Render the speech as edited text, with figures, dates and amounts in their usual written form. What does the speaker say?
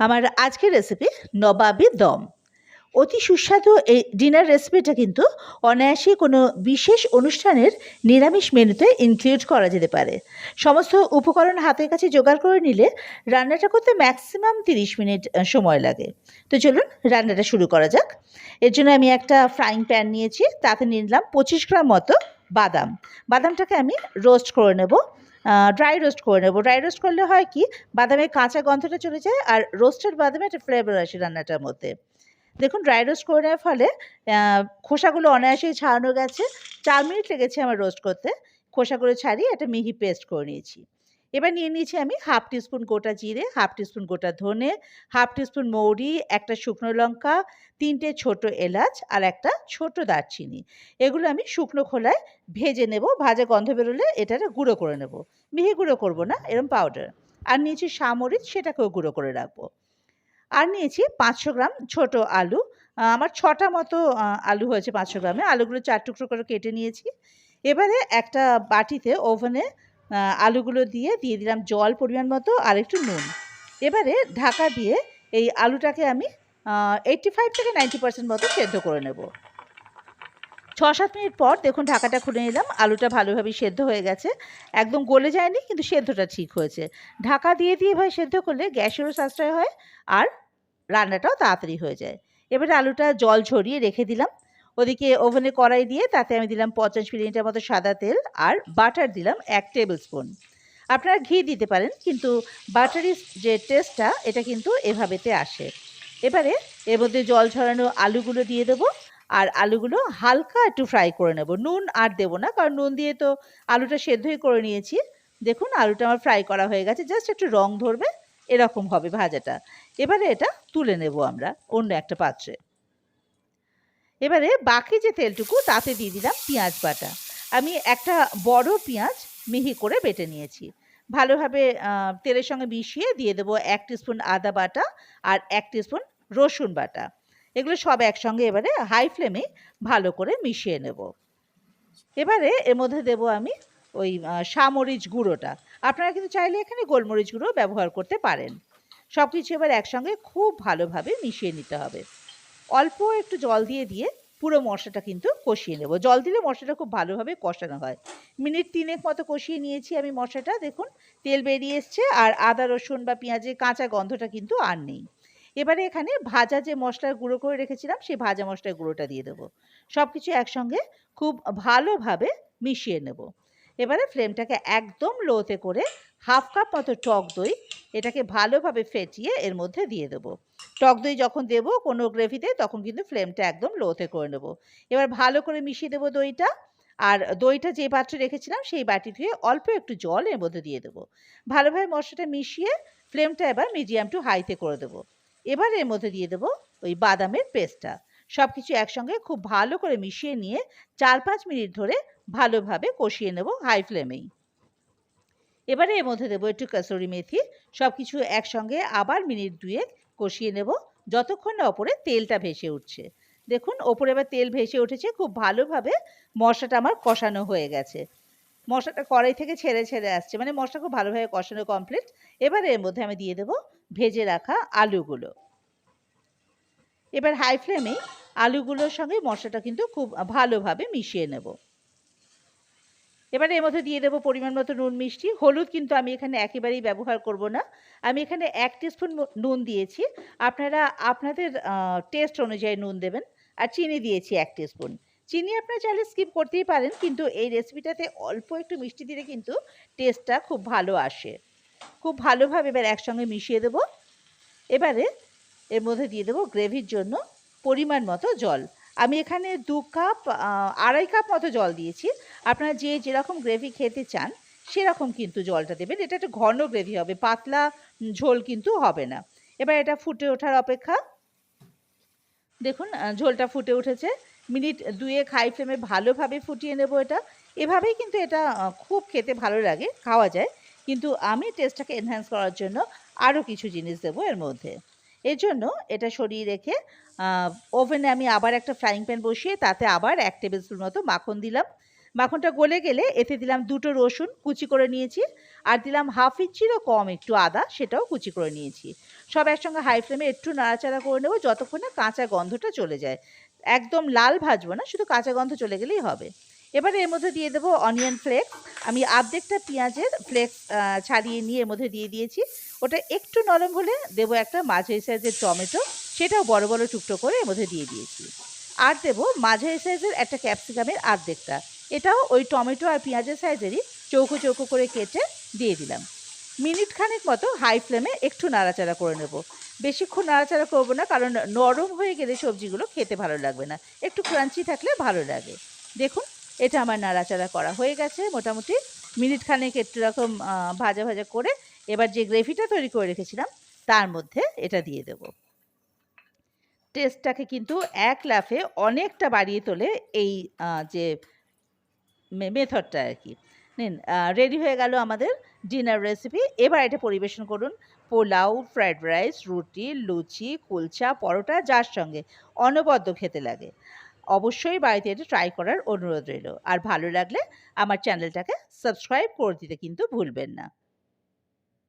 আমার আজকের রেসিপি নবাবি দম। অতি সুস্বাদু এই ডিনার রেসিপিটা কিন্তু অনায়াসেই কোনো বিশেষ অনুষ্ঠানের নিরামিষ মেনুতে ইনক্লুড করা যেতে পারে। সমস্ত উপকরণ হাতের কাছে জোগাড় করে নিলে রান্নাটা করতে ম্যাক্সিমাম 30 মিনিট সময় লাগে। তো চলুন রান্নাটা শুরু করা যাক। এর জন্য আমি একটা ফ্রাইং প্যান নিয়েছি, তাতে নিয়ে নিলাম 25 গ্রাম মতো বাদাম। বাদামটাকে আমি রোস্ট করে নেব, ড্রাই রোস্ট করে নেব। ড্রাই রোস্ট করলে হয় কি, বাদামের কাঁচা গন্ধটা চলে যায় আর রোস্টেড বাদামে একটা ফ্লেভার আসে রান্নাটার মধ্যে। দেখুন, ড্রাই রোস্ট করে নেওয়ার ফলে খোসাগুলো অনায়াসেই ছাড়ানো গেছে। 4 মিনিট লেগেছে আমার রোস্ট করতে। খোসাগুলো ছাড়িয়ে একটা মিহি পেস্ট করে নিয়েছি। এবার নিয়ে নিয়েছি আমি হাফ টিস্পুন গোটা জিরে, হাফ টিস্পুন গোটা ধনে, হাফ টিস্পুন মৌরি, একটা শুকনো লঙ্কা, 3টে ছোট এলাচ আর একটা ছোট দারচিনি। এগুলো আমি শুকনো খোলায় ভেজে নেব। ভাজা গন্ধ বেরোলে এটাকে গুঁড়ো করে নেব। মিহি গুঁড়ো করব না, এরকম পাউডার। আর নিয়েছি সামরিচ, সেটাকেও গুঁড়ো করে রাখবো। আর নিয়েছি 500 গ্রাম ছোট আলু। আমার 6টা মতো আলু হয়েছে 500 গ্রামে। আলুগুলো 4 টুকরো করে কেটে নিয়েছি। এবারে একটা বাটিতে ওভেনে আলুগুলো দিয়ে দিলাম জল পরিমাণ মতো আর একটু নুন। এবারে ঢাকা দিয়ে এই আলুটাকে আমি 85 থেকে 90% মতো সেদ্ধ করে নেব। 6-7 মিনিট পর দেখুন ঢাকাটা খুলে নিলাম। আলুটা ভালোভাবে সেদ্ধ হয়ে গেছে। একদম গলে যায়নি, কিন্তু সেদ্ধটা ঠিক হয়েছে। ঢাকা দিয়ে এভাবে সেদ্ধ করলে গ্যাসেরও সাশ্রয় হয় আর রান্নাটাও তাড়াতাড়ি হয়ে যায়। এবারে আলুটা জল ঝরিয়ে রেখে দিলাম। ওদিকে ওভেনে কড়াই দিয়ে তাতে আমি দিলাম 50 মিলিলিটার মতো সাদা তেল আর বাটার দিলাম 1 টেবিল স্পুন। আপনারা ঘি দিতে পারেন, কিন্তু বাটারি যে টেস্টটা এটা কিন্তু এভাবেতে আসে। এবারে এর মধ্যে জল ঝরানো আলুগুলো দিয়ে দেবো আর আলুগুলো হালকা একটু ফ্রাই করে নেব। নুন আর দেবো না, কারণ নুন দিয়ে তো আলুটা সেদ্ধই করে নিয়েছি। দেখুন আলুটা আমার ফ্রাই করা হয়ে গেছে, জাস্ট একটু রং ধরবে, এরকম হবে ভাজাটা। এবারে এটা তুলে নেব আমরা অন্য একটা পাত্রে। এবারে বাকি যে তেলটুকু তাতে দিয়ে দিলাম পেঁয়াজ বাটা। আমি একটা বড় পেঁয়াজ মিহি করে বেটে নিয়েছি। ভালোভাবে তেলের সঙ্গে মিশিয়ে দিয়ে দেবো 1 টিস্পুন আদা বাটা আর 1 টিস্পুন রসুন বাটা। এগুলো সব একসঙ্গে এবারে হাই ফ্লেমে ভালো করে মিশিয়ে নেব। এবারে এর মধ্যে দেবো আমি ওই সামরিচ গুঁড়োটা। আপনারা কিন্তু চাইলে এখানে গোলমরিচ গুঁড়ো ব্যবহার করতে পারেন। সব কিছু এবার একসঙ্গে খুব ভালোভাবে মিশিয়ে নিতে হবে। অল্প একটু জল দিয়ে পুরো মশলাটা কিন্তু কষিয়ে নেব। জল দিলে মশলাটা খুব ভালোভাবে কষানো হয়। মিনিট 3 মতো কষিয়ে নিয়েছি আমি মশলাটা। দেখুন তেল বেরিয়ে এসছে আর আদা রসুন বা পেঁয়াজের কাঁচা গন্ধটা কিন্তু আর নেই। এবারে এখানে ভাজা যে মশলার গুঁড়ো করে রেখেছিলাম, সেই ভাজা মশলার গুঁড়োটা দিয়ে দেবো। সব কিছু একসঙ্গে খুব ভালোভাবে মিশিয়ে নেব। এবারে ফ্লেমটাকে একদম লোতে করে হাফ কাপ মতো টক দই এটাকে ভালোভাবে ফেটিয়ে এর মধ্যে দিয়ে দেবো। টক দই যখন দেবো কোনো গ্রেভিতে, তখন কিন্তু ফ্লেমটা একদম লোতে করে নেব। এবার ভালো করে মিশিয়ে দেবো দইটা। আর দইটা যে পাত্রে রেখেছিলাম সেই বাটি ধুয়ে অল্প একটু জল এর মধ্যে দিয়ে দেবো। ভালোভাবে মশলাটা মিশিয়ে ফ্লেমটা এবার মিডিয়াম টু হাইতে করে দেবো। এবার এর মধ্যে দিয়ে দেবো ওই বাদামের পেস্টটা। সব কিছু একসঙ্গে খুব ভালো করে মিশিয়ে নিয়ে 4-5 মিনিট ধরে ভালোভাবে কষিয়ে নেব হাই ফ্লেমেই। এবারে এর মধ্যে দেবো একটু কসুরি মেথি। সব কিছু একসঙ্গে আবার মিনিট 2 কষিয়ে নেব, যতক্ষণ না ওপরে তেলটা ভেসে উঠছে। দেখুন ওপরে এবার তেল ভেসে উঠেছে, খুব ভালোভাবে মশলাটা আমার কষানো হয়ে গেছে। মশলাটা কড়াই থেকে ছেড়ে আসছে, মানে মশলা খুব ভালোভাবে কষানো কমপ্লিট। এবারে এর মধ্যে আমি দিয়ে দেবো ভেজে রাখা আলুগুলো। এবার হাই ফ্লেমেই আলুগুলোর সঙ্গে মশলাটা কিন্তু খুব ভালোভাবে মিশিয়ে নেব। এবারে এর মধ্যে দিয়ে দেবো পরিমাণ মতো নুন মিষ্টি। হলুদ কিন্তু আমি এখানে একেবারেই ব্যবহার করব না। আমি এখানে 1 টিস্পুন নুন দিয়েছি। আপনারা আপনাদের টেস্ট অনুযায়ী নুন দেবেন। আর চিনি দিয়েছি 1 টিস্পুন। চিনি আপনারা চাইলে স্কিপ করতেই পারেন, কিন্তু এই রেসিপিটাতে অল্প একটু মিষ্টি দিলে কিন্তু টেস্টটা খুব ভালো আসে। খুব ভালোভাবে এবার একসঙ্গে মিশিয়ে দেব। এবারে এর মধ্যে দিয়ে দেবো গ্রেভির জন্য পরিমাণ মতো জল। আমি এখানে 2 কাপ 2.5 কাপ মতো জল দিয়েছি। আপনারা যে যেরকম গ্রেভি খেতে চান সেরকম কিন্তু জলটা দেবেন। এটা একটু ঘন গ্রেভি হবে, পাতলা ঝোল কিন্তু হবে না। এবার এটা ফুটে ওঠার অপেক্ষা। দেখুন ঝোলটা ফুটে উঠেছে। মিনিট 2 হাই ফ্লেমে ভালোভাবে ফুটিয়ে নেব এটা। এভাবেই কিন্তু এটা খুব খেতে ভালো লাগে, খাওয়া যায়। কিন্তু আমি টেস্টটাকে এনহ্যান্স করার জন্য আরও কিছু জিনিস দেবো এর মধ্যে। এর জন্য এটা সরিয়ে রেখে ওভেনে আমি আবার একটা ফ্রাইং প্যান বসিয়ে তাতে আবার 1 টেবিল স্পুন মতো মাখন দিলাম। মাখনটা গলে গেলে এতে দিলাম 2টো রসুন কুচি করে নিয়েছি, আর দিলাম 1/2 ইঞ্চিরও কম একটু আদা, সেটাও কুচি করে নিয়েছি। সব একসঙ্গে হাই ফ্লেমে একটু নাড়াচাড়া করে নেব যতক্ষণ না কাঁচা গন্ধটা চলে যায়। একদম লাল ভাজবো না, শুধু কাঁচা গন্ধ চলে গেলেই হবে। এবারে এর মধ্যে দিয়ে দেবো অনিয়ন ফ্লেক্স। আমি অর্ধেকটা পেঁয়াজের ফ্লেক্স ছাড়িয়ে নিয়ে এর মধ্যে দিয়ে দিয়েছি। ওটা একটু নরম হলে দেবো একটা মাঝারি সাইজের টমেটো, সেটাও বড় বড় টুকরো করে এর মধ্যে দিয়ে দিয়েছি। আর দেবো মাঝারি সাইজের একটা ক্যাপসিকামের অর্ধেকটা, এটাও ওই টমেটো আর পেঁয়াজের সাইজেরই চৌকো চৌকো করে কেটে দিয়ে দিলাম। মিনিট খানেক মতো হাই ফ্লেমে একটু নাড়াচাড়া করে নেব। বেশিক্ষণ নাড়াচাড়া করবো না, কারণ নরম হয়ে গেলে সবজিগুলো খেতে ভালো লাগবে না, একটু ক্রাঞ্চি থাকলে ভালো লাগে। দেখুন, এটা আমার নাড়াচাড়া করা হয়ে গেছে মোটামুটি মিনিট খানেক একটু রকম ভাজা ভাজা করে। এবার যে গ্রেভিটা তৈরি করে রেখেছিলাম তার মধ্যে এটা দিয়ে দেবো। টেস্টটাকে কিন্তু এক লাফে অনেকটা বাড়িয়ে তোলে এই যে মেথডটা আর কি। নিন, রেডি হয়ে গেল আমাদের ডিনার রেসিপি। এবার এটা পরিবেশন করুন পোলাও, ফ্রাইড রাইস, রুটি, লুচি, কুলচা, পরোটা, যার সঙ্গে অনবদ্য খেতে লাগে। অবশ্যই বাড়িতে এটা ট্রাই করার অনুরোধ রইল। আর ভালো লাগলে আমার চ্যানেলটাকে সাবস্ক্রাইব করে দিতে কিন্তু ভুলবেন না।